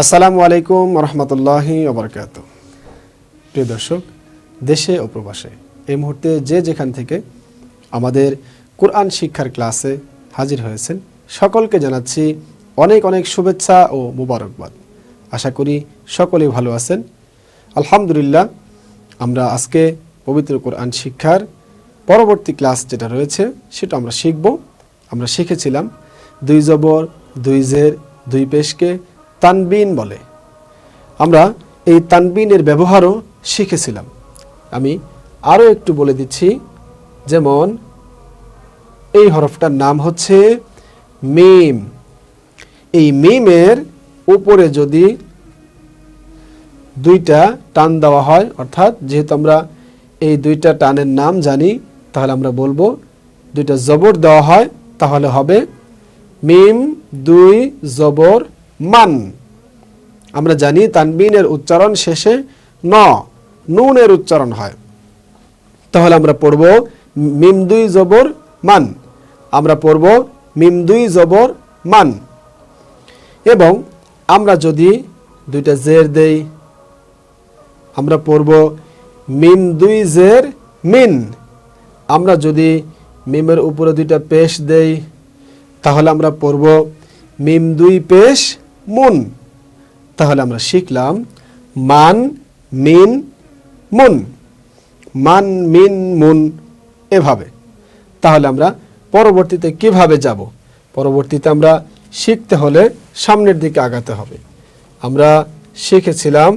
আসসালামু আলাইকুম রহমতুল্লাহি ওয়া বারাকাতুহু। প্রিয় দর্শক, দেশে ও প্রবাসে এই মুহূর্তে যে যেখান থেকে আমাদের কোরআন শিক্ষার ক্লাসে হাজির হয়েছেন সকলকে জানাচ্ছি অনেক অনেক শুভেচ্ছা ও মুবারকবাদ। আশা করি সকলেই ভালো আছেন। আলহামদুলিল্লাহ, আমরা আজকে পবিত্র কোরআন শিক্ষার পরবর্তী ক্লাস যেটা রয়েছে সেটা আমরা শিখব। আমরা শিখেছিলাম দুই জবর, দুই জের, দুই পেশকে তানবিন বলে। আমরা এই তানবিনের ব্যবহারও শিখেছিলাম। আমি আরও একটু বলে দিচ্ছি, যেমন এই হরফটার নাম হচ্ছে মিম। এই মিমের উপরে যদি দুইটা টান দেওয়া হয়, অর্থাৎ যেহেতু আমরা এই দুইটা টানের নাম জানি, তাহলে আমরা বলবো দুইটা জবর দেওয়া হয় তাহলে হবে মিম দুই জবর মান। আমরা জানি তানবিনের উচ্চারণ শেষে নুনের উচ্চারণ হয়, তাহলে আমরা পড়ব মিম দুই জবর মান। আমরা পড়ব মিম দুই জবর মান। এবং আমরা যদি দুইটা জের দেই, আমরা পড়ব মিম দুই জের মিন। আমরা যদি মিমের উপরে দুইটা পেশ দেই, তাহলে আমরা পড়ব মিম দুই পেশ মুন। তাহলে আমরা শিখলাম মান মিন মুন, মান মিন মুন, এভাবে। তাহলে আমরা পরবর্তীতে কিভাবে যাব? পরবর্তীতে আমরা শিখতে হলে সামনের দিকে আগাতে হবে। আমরা শিখেছিলাম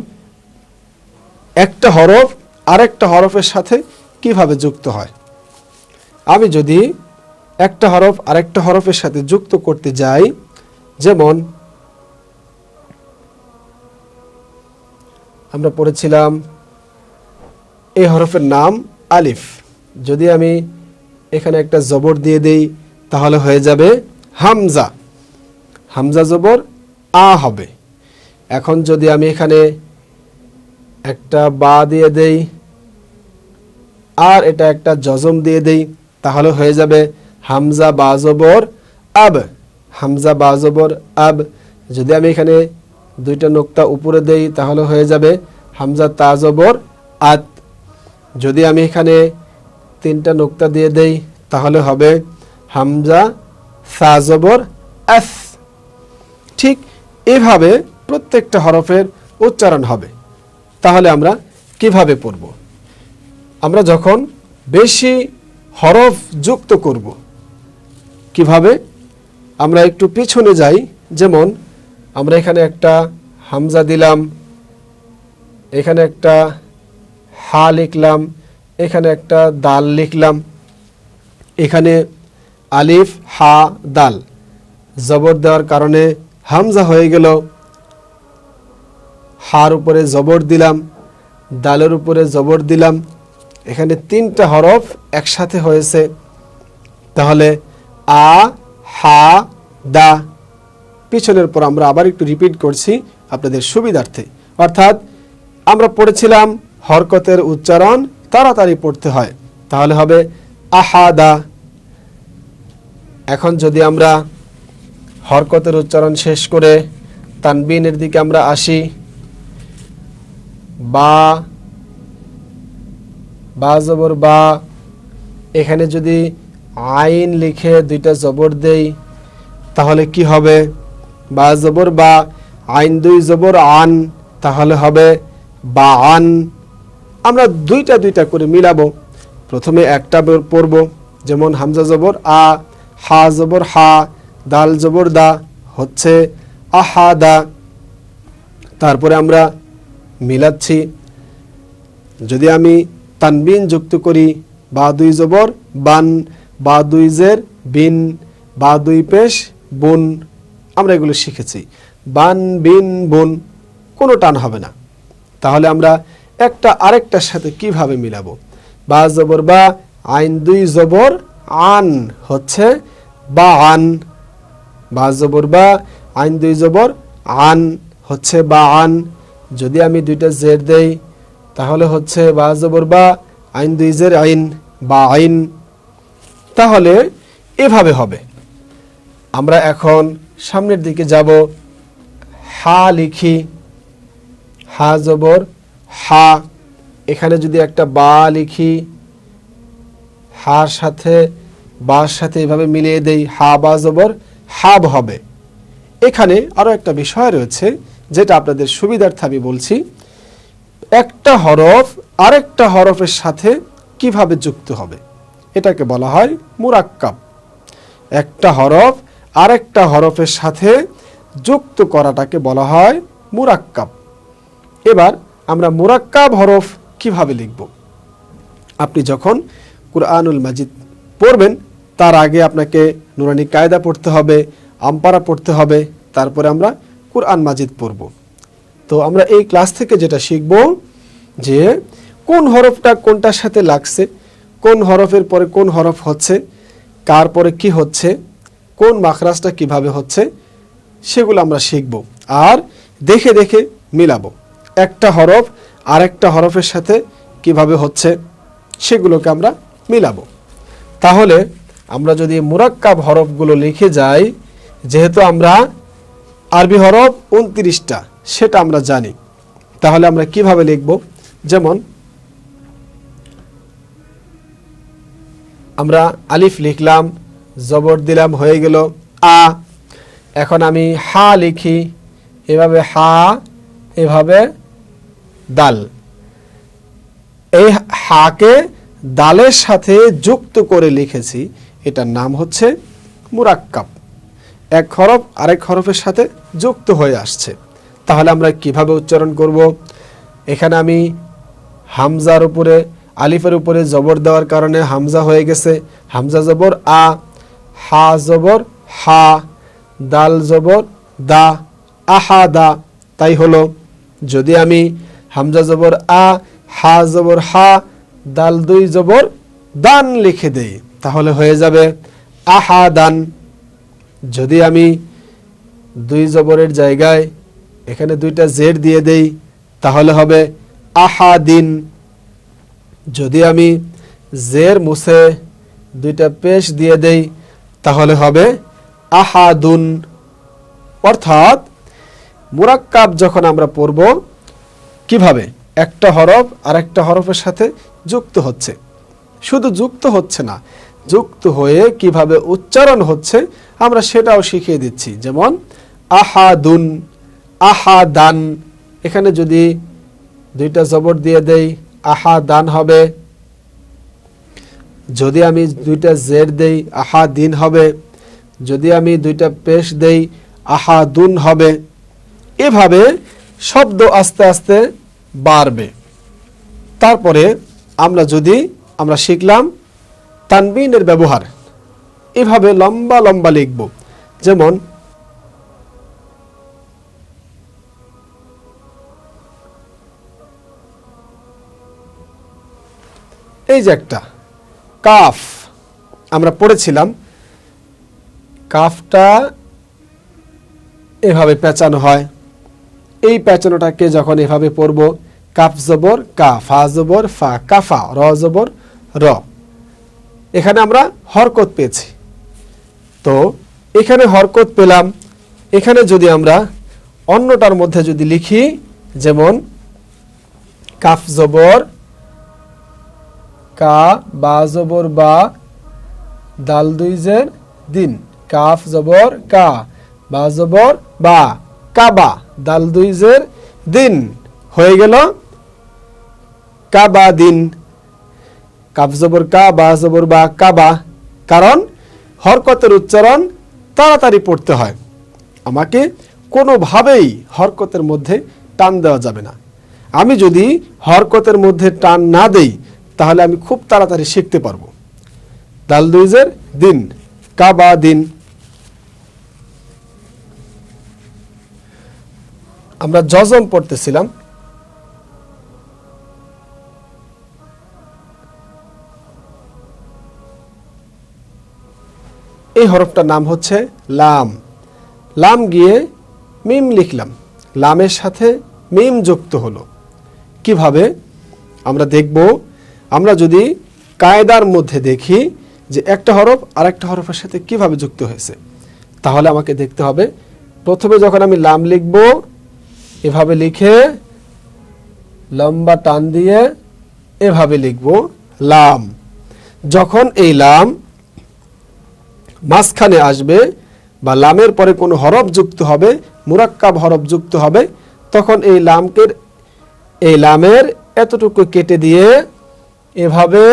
একটা হরফ আরেকটা হরফের সাথে কিভাবে যুক্ত হয়। আমি যদি একটা হরফ আরেকটা হরফের সাথে যুক্ত করতে যাই, যেমন আমরা পড়েছিলাম এই হরফের নাম আলিফ। যদি আমি এখানে একটা জবর দিয়ে দেই তাহলে হয়ে যাবে হামজা। হামজা জবর আ হবে। এখন যদি আমি এখানে একটা বা দিয়ে দেই আর এটা একটা জজম দিয়ে দেই তাহলে হয়ে যাবে হামজা বা জবর আব। হামজা বা জবর আব। যদি আমি এখানে দুইটা নোক্তা উপরে দেই তাহলে হয়ে যাবে হামজা তা জবর আত। যদি আমি এখানে তিনটা নোক্তা দিয়ে দেই তাহলে হবে হামজা সা জবর আস। ঠিক এভাবে প্রত্যেকটা হরফের উচ্চারণ হবে। তাহলে আমরা কিভাবে পড়ব? আমরা যখন বেশি হরফ যুক্ত করব, কিভাবে? আমরা একটু পিছনে যাই। যেমন আমরা এখানে একটা হামজা দিলাম, এখানে একটা হা লিখলাম, এখানে একটা দাল লিখলাম, এখানে আলিফ হা দাল জবর দেওয়ার কারণে হামজা হয়ে গেল। হার উপরে জবর দিলাম, দালের উপরে জবর দিলাম, এখানে তিনটা হরফ একসাথে হয়েছে। তাহলে আ হা দা। পিছনের পর আমরা আবার একটু রিপিট করছি আপনাদের সুবিধার্থে। অর্থাৎ আমরা পড়েছিলাম হরকতের উচ্চারণ তাড়াতাড়ি পড়তে হয়, তাহলে হবে আহাদা। এখন যদি আমরা হরকতের উচ্চারণ শেষ করে তানবিনের দিকে আমরা আসি, বা বা জবর বা, এখানে যদি আইন লিখে দুইটা জবর দেই তাহলে কি হবে? বা জবর বা, আইন দুই জবর আন, তাহলে হবে বা আন। আমরা দুইটা দুইটা করে মিলাবো। প্রথমে একটা পড়ব, যেমন হামজা জবর আ, হা জবর হা, দাল জবর দা, হচ্ছে আহাদা। তারপরে আমরা মিলাচ্ছি। যদি আমি তানবিন যুক্ত করি, বা দুই জবর বান, বা দুই জের বিন, বা দুই পেশ বুন। আমরা এগুলো শিখেছি। বান বিন বুন, কোনো টান হবে না। তাহলে আমরা একটা আরেকটার সাথে কিভাবে মিলাবো? বা জবর বা, আইন দুই জবর আন, হচ্ছে বা আন। বা জবর বা, আইন দুই জবর আন, হচ্ছে বা আন। যদি আমি দুইটা জের দেই তাহলে হচ্ছে বা জবর বা, আইন দুই জের আইন, বা আইন। তাহলে এভাবে হবে। আমরা এখন সামনের দিকে যাব। হা লিখি, হা জবর হা, এখানে যদি একটা বা লিখি, হার সাথে বার সাথে এভাবে মিলিয়ে দেই, হা বা জবর হাব হবে। এখানে আরো একটা বিষয় রয়েছে যেটা আপনাদের সুবিধার্থে আমি বলছি। একটা হরফ আরেকটা হরফের সাথে কিভাবে যুক্ত হবে, এটাকে বলা হয় মুরাক্কাব। একটা হরফ আরেকটা হরফের সাথে যুক্ত করাটাকে বলা হয় মুরাক্কাব। এবার আমরা মুরাক্কাব হরফ কিভাবে লিখব? আপনি যখন কুরআনুল মাজিদ পড়বেন তার আগে আপনাকে নুরানি কায়দা পড়তে হবে, আমপারা পড়তে হবে, তারপরে আমরা কুরআন মাজিদ পড়ব। তো আমরা এই ক্লাস থেকে যেটা শিখব যে কোন হরফটা কোনটার সাথে লাগছে, কোন হরফের পরে কোন হরফ হচ্ছে, কার পরে কি হচ্ছে, কোন মাখরাজটা কিভাবে হচ্ছে, সেগুলো আমরা শিখব আর দেখে দেখে মিলাবো। একটা হরফ আরেকটা হরফের সাথে কিভাবে হচ্ছে সেগুলোকে আমরা মিলাবো। তাহলে আমরা যদি মুরাক্কাব হরফগুলো লিখে যাই, যেহেতু আমরা আরবি হরফ 29টা সেটা আমরা জানি, তাহলে আমরা কিভাবে লিখব? যেমন আমরা আলিফ লিখলাম, জবর দিলাম, হয়ে গেল আ। এখন আমি হা লিখি, এভাবে হা, এভাবে দাল। এই হাকে দালের সাথে যুক্ত করে লিখেছি, এটার নাম হচ্ছে মুরাক্কাব। এক হরফ আরেক হরফের সাথে যুক্ত হয়ে আসছে। তাহলে আমরা কিভাবে উচ্চারণ করব? এখানে আমি হামজার উপরে আলিফের উপরে জবর দেওয়ার কারণে হামজা হয়ে গেছে, হামজা জবর আ, হা জবর হা, দাল জবর দা, আহা দা, তাই হলো। যদি আমি হামজা জবর আ, হা জবর হা, দাল দুই জবর দান লিখে দেই, তাহলে হয়ে যাবে আহা দান। যদি আমি দুই জবরের জায়গায় এখানে দুইটা জের দিয়ে দেই, তাহলে হবে আহা দিন। যদি আমি জের মুছে দুইটা পেশ দিয়ে দেই, তাহলে হবে আহাদুন। অর্থাৎ মুরাক্কাব যখন আমরা পড়ব, কিভাবে একটা হরফ আরেকটা হরফের সাথে যুক্ত হচ্ছে, শুধু যুক্ত হচ্ছে না, যুক্ত হয়ে কিভাবে উচ্চারণ হচ্ছে আমরা সেটাও শিখিয়ে দিচ্ছি। যেমন আহাদুন, আহাদান, এখানে যদি দুইটা জবর দিয়ে দেই আহাদান হবে। যদি আমি দুইটা জের দেই আহাদিন হবে। যদি আমি দুইটা পেশ দেই আহাদুন হবে। এভাবে শব্দ আস্তে আস্তে বাড়বে। তারপরে আমরা শিখলাম তানবিনের ব্যবহার, এভাবে লম্বা লম্বা লিখব। যেমন এই যে একটা কাফ আমরা পড়েছিলাম, কাফটা এভাবে পেঁচানো হয়। এই পেঁচানোটাকে যখন এভাবে পড়ব, কাফ জবর কা, ফা জবর ফা, কাফা, র জবর র, এখানে আমরা হরকত পেয়েছি। তো এখানে হরকত পেলাম, এখানে যদি আমরা অন্যটার মধ্যে যদি লিখি, যেমন কাফ জবর কা, বা জবর বা, দাল দুই জের দিন, কাফ জবর কা, বা জবর বা, কাবা, দাল দুই জের দিন, হয়ে গেল কাবা দিন। কাফ জবর কা, বা জবর বা, কাবা। কারণ হরকতের উচ্চারণ তাড়াতাড়ি পড়তে হয়, আমাকে কোনোভাবেই হরকতের মধ্যে টান দেওয়া যাবে না। আমি যদি হরকতের মধ্যে টান না দেই, তাহলে আমি খুব তাড়াতাড়ি শিখতে পারবো। দাল দুইজের দিন, কাবা দিন। আমরা জজম পড়তেছিলাম, এই হরফটার নাম হচ্ছে লাম। লাম গিয়ে মিম লিখলাম, লামের সাথে মিম যুক্ত হলো। কিভাবে আমরা দেখব? আমরা যদি কায়দার মধ্যে দেখি যে একটা হরফ আর একটা হরফের সাথে কিভাবে যুক্ত হয়েছে, তাহলে আমাকে দেখতে হবে প্রথমে যখন আমি লাম লিখব এভাবে লিখে লম্বা টান দিয়ে এভাবে লিখব লাম। যখন এই লাম মাঝখানে আসবে বা লামের পরে কোনো হরফ যুক্ত হবে, মুরাক্কাব হরফ যুক্ত হবে, তখন এই লামের এতটুকু কেটে দিয়ে এভাবে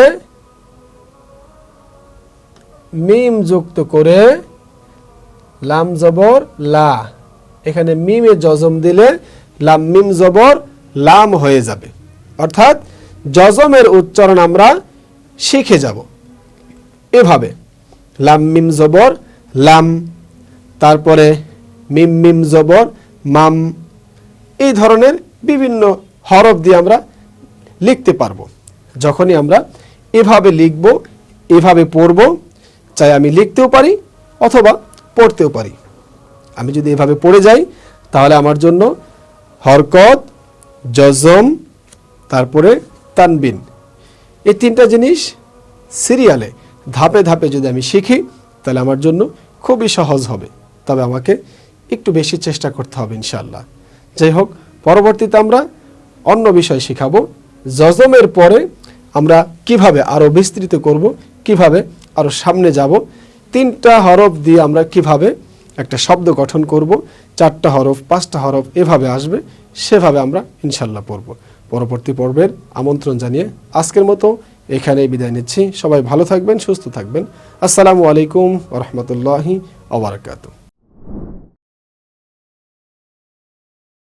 মিম যুক্ত করে লাম জবর লা, এখানে মিমে জজম দিলে লাম মিম জবর লাম হয়ে যাবে। অর্থাৎ জজমের উচ্চারণ আমরা শিখে যাব। এভাবে লাম মিম জবর লাম, তারপরে মিম মিম জবর মাম, এই ধরনের বিভিন্ন হরফ দিয়ে আমরা লিখতে পারবো। যখনই আমরা এভাবে লিখব, এভাবে পড়ব, চাই আমি লিখতেও পারি অথবা পড়তেও পারি। আমি যদি এভাবে পড়ে যাই তাহলে আমার জন্য হরকত, জজম, তারপরে তানবিন, এই তিনটা জিনিস সিরিয়ালে ধাপে ধাপে যদি আমি শিখি তাহলে আমার জন্য খুবই সহজ হবে। তবে আমাকে একটু বেশি চেষ্টা করতে হবে ইনশাআল্লাহ। যাই হোক, পরবর্তীতে আমরা অন্য বিষয় শিখাবো। জজমের পরে আমরা কিভাবে আরো বিস্তৃত করব, কিভাবে আরো সামনে যাব, 3টা হরফ দিয়ে আমরা কিভাবে একটা শব্দ গঠন করব, 4টা হরফ, 5টা হরফ এভাবে আসবে, সেভাবে আমরা ইনশাআল্লাহ পড়ব। পরবর্তী পর্বের আমন্ত্রণ জানিয়ে আজকের মতো এখানেই বিদায় নিচ্ছি। সবাই ভালো থাকবেন, সুস্থ থাকবেন। আসসালামু আলাইকুম ওয়া রাহমাতুল্লাহি ওয়া বারাকাতুহু।